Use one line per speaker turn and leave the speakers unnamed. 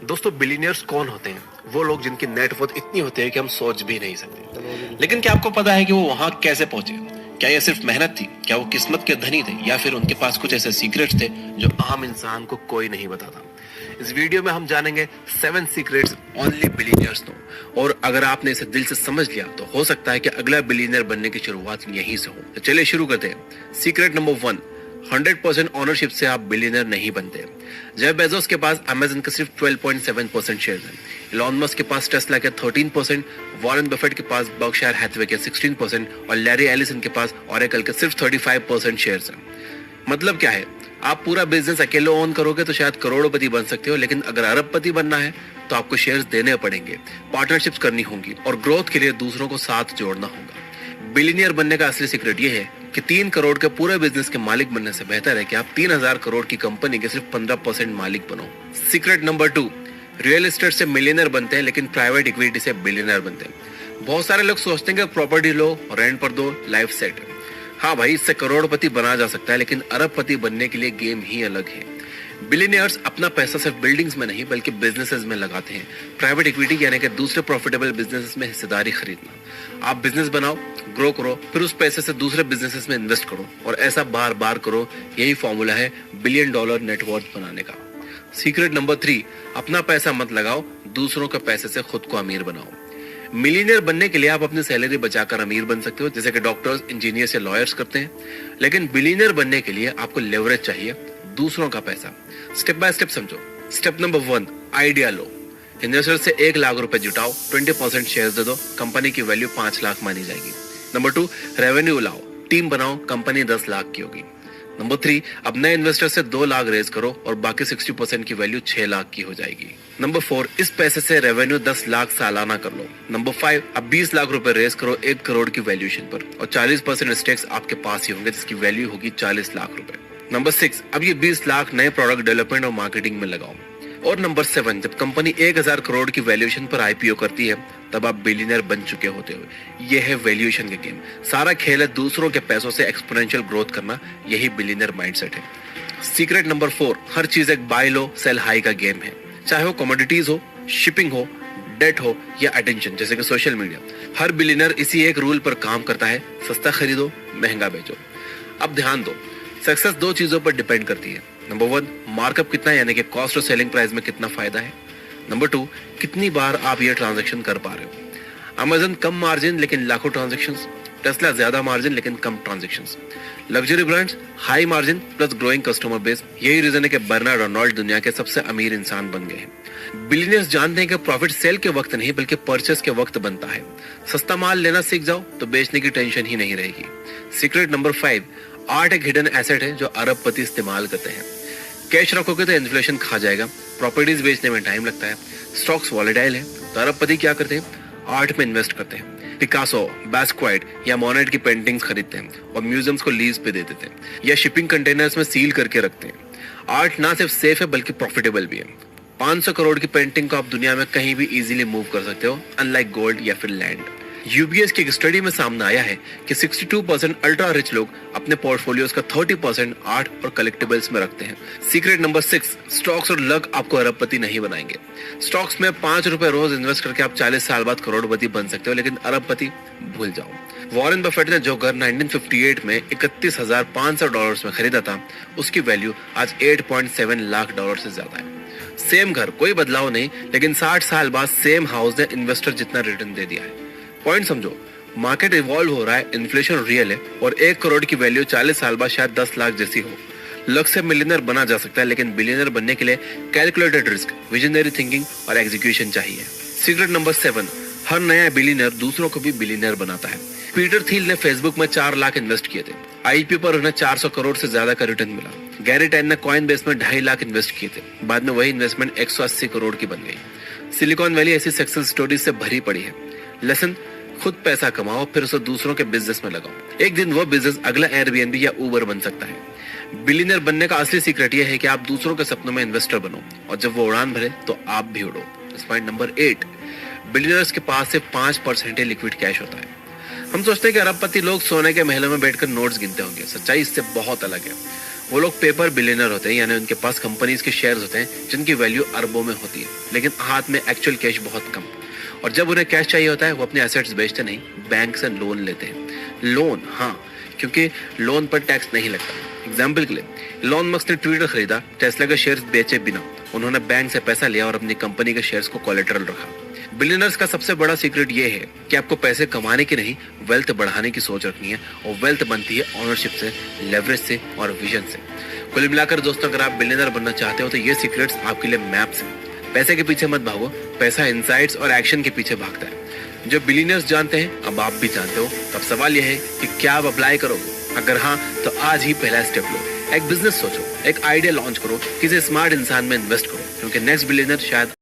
दोस्तों, बिलियनियर्स कौन होते हैं? वो लोग जिनकी नेटवर्थ इतनी होती है कि हम सोच भी नहीं सकते। लेकिन क्या आपको पता है कि वो वहां कैसे पहुंचे? क्या ये सिर्फ मेहनत थी? क्या वो किस्मत के धनी थे, या फिर उनके पास कुछ ऐसे सीक्रेट्स थे जो आम इंसान को कोई नहीं बताता? इस वीडियो में हम जानेंगे 7 सीक्रेट्स ओनली बिलियनियर्स नो। और अगर आपने इसे दिल से समझ लिया तो हो सकता है कि अगला बिलियनियर बनने की शुरुआत यहीं से हो। तो चलिए शुरू करते हैं। सीक्रेट नंबर 1, 100% ओनरशिप से आप बिलियनर नहीं बनते। जेफ बेजोस के पास अमेज़न का सिर्फ 12.7% शेयर है। इलॉन मस्क के पास टेस्ला के 13%, वॉरेन बफेट के पास बर्कशायर हैथवे के 16% और लैरी एलिसन के पास ओरेकल के सिर्फ 35% शेयर्स हैं। मतलब क्या है? आप पूरा बिजनेस अकेले ओन करोगे तो शायद करोड़पति बन सकते हो, लेकिन अगर अरबपति बनना है तो आपको शेयर्स देने पड़ेंगे, पार्टनरशिप्स करनी होंगी और ग्रोथ के लिए दूसरों को साथ जोड़ना होगा। बिलियनियर बनने का असली सीक्रेट ये है कि 3 करोड़ के पूरे बिजनेस के मालिक बनने से बेहतर है कि आप 3000 करोड़ की कंपनी के सिर्फ 15% मालिक बनो। सीक्रेट नंबर 2, रियल एस्टेट से मिलियनर बनते हैं लेकिन प्राइवेट इक्विटी से बिलियनर बनते हैं। बहुत सारे लोग सोचते हैं कि प्रॉपर्टी लो, रेंट पर दो, लाइफ सेट। हाँ भाई, इससे करोड़पति बना जा सकता है, लेकिन अरबपति बनने के लिए गेम ही अलग है। बिलियनियर्स अपना पैसा सिर्फ बिल्डिंग्स में नहीं बल्कि बिजनेसेस में लगाते हैं। प्राइवेट इक्विटी यानी कि दूसरे प्रॉफिटेबल बिजनेसेस में हिस्सेदारी खरीदना। आप बिजनेस बनाओ, ग्रो करो, फिर उस पैसे से दूसरे बिजनेसेस में इन्वेस्ट करो और ऐसा बार बार करो। यही फॉर्मूला है $1 बिलियन नेटवर्थ बनाने का। सीक्रेट नंबर 3, अपना पैसा मत लगाओ, दूसरों के पैसे से खुद को अमीर बनाओ। मिलियनियर बनने के लिए आप अपनी सैलरी बचाकर अमीर बन सकते हो, जैसे कि डॉक्टर्स, इंजीनियर्स या लॉयर्स करते हैं। लेकिन बिलियनियर बनने के लिए आपको लेवरेज चाहिए, दूसरों का पैसा। स्टेप बाय स्टेप समझो। स्टेप नंबर 1, आइडिया लो। इन्वेस्टर से 1 लाख रुपए जुटाओ, 20% शेयर दे दो, कंपनी की वैल्यू 5 लाख मानी जाएगी। नंबर 2, रेवेन्यू लाओ, टीम बनाओ, कंपनी 10 लाख की होगी। नंबर 3, अब नए इन्वेस्टर से 2 लाख रेज करो और बाकी 60% की वैल्यू 6 लाख की हो जाएगी। नंबर 4, इस पैसे से रेवेन्यू 10 लाख सालाना कर लो। नंबर 5, अब 20 लाख रुपए रेज करो 1 करोड़ की वैल्यूएशन पर और 40% स्टेक्स आपके पास ही होंगे, जिसकी वैल्यू होगी 40 लाख रुपए। नंबर 6, अब ये 20 लाख नए प्रोडक्ट डेवलपमेंट और मार्केटिंग में लगाओ। और नंबर 7, जब कंपनी 1000 करोड़ की वैल्यूएशन पर आईपीओ करती है तब आप बिलियनर बन चुके होते हो। यह है वैल्यूएशन का गेम। सारा खेल है दूसरों के पैसों से एक्सपोनेंशियल ग्रोथ करना। यही बिलियनर माइंडसेट है। सीक्रेट नंबर 4, हर चीज एक बाय लो सेल हाई का गेम है। चाहे वो कमोडिटीज हो, शिपिंग हो, डेट हो या अटेंशन जैसे कि सोशल मीडिया। हर बिलियनर इसी एक रूल पर काम करता है, सस्ता खरीदो, महंगा बेचो। अब ध्यान दो, सक्सेस 2 चीजों पर डिपेंड करती है। नंबर 1, मार्कअप कितना यानी कि कॉस्ट और सेलिंग प्राइस में कितना फायदा है। नंबर 2, कितनी बार आप ये ट्रांजैक्शन कर पा रहे हो। अमेज़न कम मार्जिन लेकिन लाखों ट्रांजैक्शंस, टेस्ला ज्यादा मार्जिन लेकिन कम transactions. Luxury brands high margin plus growing customer base. यही रीजन है कि बर्नार्ड अर्नोल्ड दुनिया के सबसे अमीर इंसान बन गए हैं। बिलियनियर्स जानते हैं कि प्रॉफिट सेल के वक्त नहीं बल्कि परचेस के वक्त बनता है। सस्ता माल लेना सीख जाओ तो बेचने की टेंशन ही नहीं रहेगी। सीक्रेट नंबर 5, आर्ट एक हिडन एसेट है जो अरबपति इस्तेमाल करते हैं। कैश रखोगे तो इन्फ्लेशन खा जाएगा, प्रॉपर्टीज बेचने में टाइम लगता है, स्टॉक्स वॉलेटाइल है, तो अरबपति क्या करते हैं? आर्ट में इन्वेस्ट करते हैं। पिकासो, बास्क्वाइट या मोनेट की पेंटिंग्स खरीदते हैं और म्यूजियम्स को लीज पे दे देते हैं या शिपिंग कंटेनर्स में सील करके रखते हैं। आर्ट ना सिर्फ सेफ है बल्कि प्रॉफिटेबल भी है। 500 करोड़ की पेंटिंग को आप दुनिया में कहीं भी इजीली मूव कर सकते हो, अनलाइक गोल्ड या फिर लैंड। यूबीएस की एक स्टडी में सामने आया है कि 62% अल्ट्रा रिच लोग अपने पोर्टफोलियोज का 30% आर्ट और कलेक्टिबल्स में रखते हैं। सीक्रेट नंबर 6, स्टॉक्स और लक आपको अरबपति नहीं बनाएंगे। स्टॉक्स में 5 रुपए रोज इन्वेस्ट करके आप 40 साल बाद करोड़पति बन सकते हो, लेकिन अरबपति भूल जाओ। वॉरेन बफेट ने जो घर 1958 में $31,500 में खरीदा था, उसकी वैल्यू आज $8.7 लाख से ज्यादा है। सेम घर, कोई बदलाव नहीं, लेकिन 60 साल बाद सेम हाउस ने इन्वेस्टर जितना रिटर्न दे दिया है। पॉइंट समझो, मार्केट इवॉल्व हो रहा है, इन्फ्लेशन रियल है और 1 करोड़ की वैल्यू 40 साल बाद शायद 10 लाख जैसी हो। लक से मिलियनर बना जा सकता है, लेकिन बिलियनर बनने के लिए कैलकुलेटेड रिस्क, विजनरी थिंकिंग और एग्जीक्यूशन चाहिए। सीक्रेट नंबर 7, हर नया बिलियनर दूसरों को भी बिलियनर बनाता है। पीटर थील ने फेसबुक में 4 लाख इन्वेस्ट किए थे। आईपीओ पर उन्हें 400 करोड़ से ज्यादा का रिटर्न मिला। गैरी टैन ने कॉइन बेस में 2.5 लाख इन्वेस्ट किए थे। बाद में वही इन्वेस्टमेंट 180 करोड़ की बन गई। सिलिकॉन वैली ऐसी सक्सेस स्टोरीज से भरी पड़ी है। लेसन, खुद पैसा कमाओ फिर उसे दूसरों के बिजनेस में लगाओ। एक दिन वो बिजनेस अगला एयरबीएनबी या उबर बन सकता है। बिलियनर बनने का असली सीक्रेट यह है कि आप दूसरों के सपनों में इन्वेस्टर बनो और जब वो उड़ान भरे तो आप भी उड़ो। पॉइंट नंबर 8, बिलियनर्स के पास सिर्फ 5% लिक्विड कैश होता है। हम सोचते हैं कि अरबपति लोग सोने के महलों में बैठकर नोट्स गिनते होंगे। सच्चाई इससे बहुत अलग है। वो लोग पेपर बिलियनर होते हैं, यानी उनके पास कंपनीज के शेयर्स होते हैं जिनकी वैल्यू अरबों में होती है, लेकिन हाथ में एक्चुअल कैश बहुत कम। और जब उन्हें कैश चाहिए होता है वो अपने एसेट्स बेचते नहीं, बैंक से लोन लेते हैं। लोन, हाँ, क्योंकि लोन पर टैक्स नहीं लगता। एग्जाम्पल के लिए, इलॉन मस्क ने ट्विटर खरीदा टेस्ला के शेयर्स बेचे बिना। उन्होंने बैंक से पैसा लिया और अपनी कंपनी के शेयर्स को कोलेटरल रखा। बिलियनर्स का सबसे बड़ा सीक्रेट ये है कि आपको पैसे कमाने की नहीं, वेल्थ बढ़ाने की सोच रखनी है। और वेल्थ बनती है ओनरशिप से, लेवरेज से और विजन से। कुल मिलाकर दोस्तों, अगर आप बिलियनर बनना चाहते हो तो ये सीक्रेट्स आपके लिए मैप्स हैं। पैसे के पीछे मत भागो, पैसा इनसाइट्स और एक्शन के पीछे भागता है। जो बिलियनर्स जानते हैं, अब आप भी जानते हो। तब सवाल यह है कि क्या आप अप्लाई करोगे? अगर हाँ, तो आज ही पहला स्टेप लो। एक बिजनेस सोचो, एक आइडिया लॉन्च करो, किसी स्मार्ट इंसान में इन्वेस्ट करो, क्योंकि नेक्स्ट बिलियनर शायद